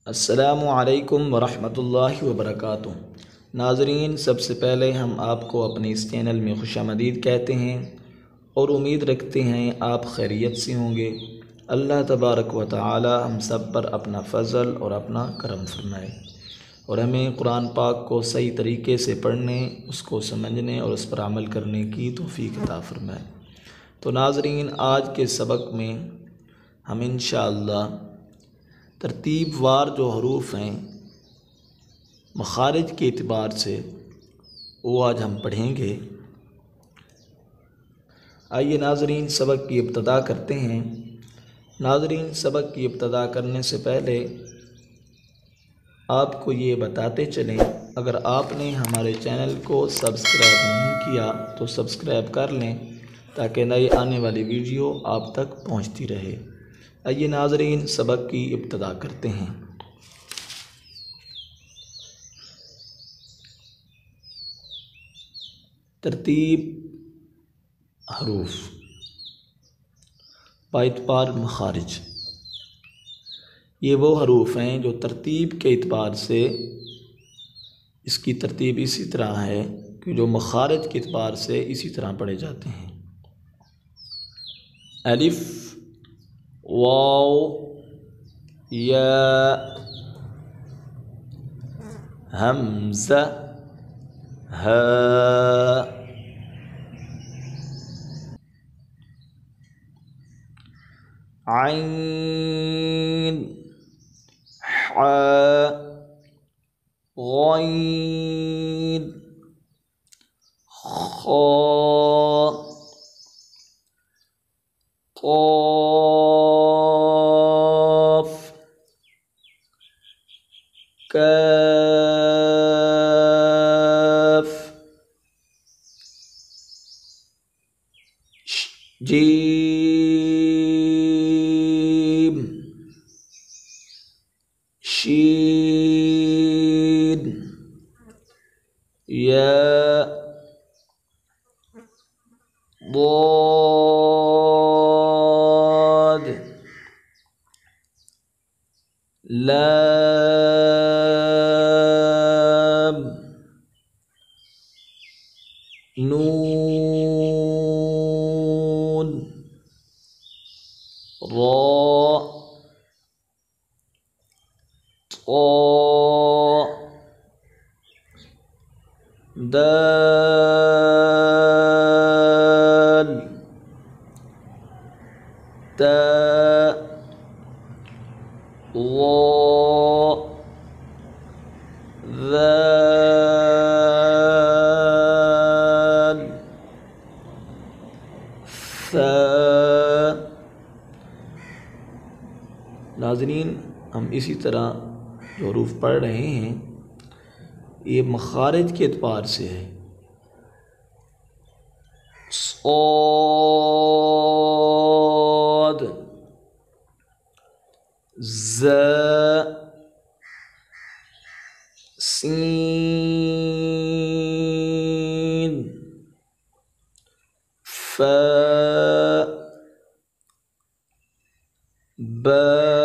अस्सलामु अलैकुम वरहमतुल्लाहि वबरकातुह। नाज़रीन, सबसे पहले हम आपको अपने इस चैनल में खुशामदीद कहते हैं और उम्मीद रखते हैं आप खैरियत से होंगे। अल्लाह तबारक व तआला हम सब पर अपना फ़ज़ल और अपना करम फरमाए और हमें कुरान पाक को सही तरीके से पढ़ने, उसको समझने और उस पर अमल करने की तौफ़ीक़ अता फरमाए। तो नाज़रीन, आज के सबक में हम इंशाअल्लाह तरतीब वार जो हरूफ हैं मखारिज के एतबार से वो आज हम पढ़ेंगे। आइए नाज़रीन, सबक की इब्तदा करते हैं। नाज़रीन, सबक की इब्तदा करने से पहले आपको ये बताते चलें, अगर आपने हमारे चैनल को सब्सक्राइब नहीं किया तो सब्सक्राइब कर लें ताकि नई आने वाली वीडियो आप तक पहुंचती रहे। आइए नाज़रीन, सबक की इब्तदा करते हैं। तरतीब हरूफ बाइतबार मखारिज, ये वो हरूफ हैं जो तरतीब के एतबार से इसकी तरतीब इसी तरह है कि जो मखारिज के एतबार से इसी तरह पढ़े जाते हैं। अलिफ, वाव, या, हमज़ा, हा, आइन, हा, गैन, खा, क़ाफ़, काफ़, जीम, शीन, या, ضاد, लाम, नून, रा, ता, दाल, ता, ज़ा, ज़ाल, सा। नाज़रीन, हम इसी तरह जो हरूफ पढ़ रहे हैं ये मखारिज के एतबार से है। साद, ज़ा, सीन, फा, बा,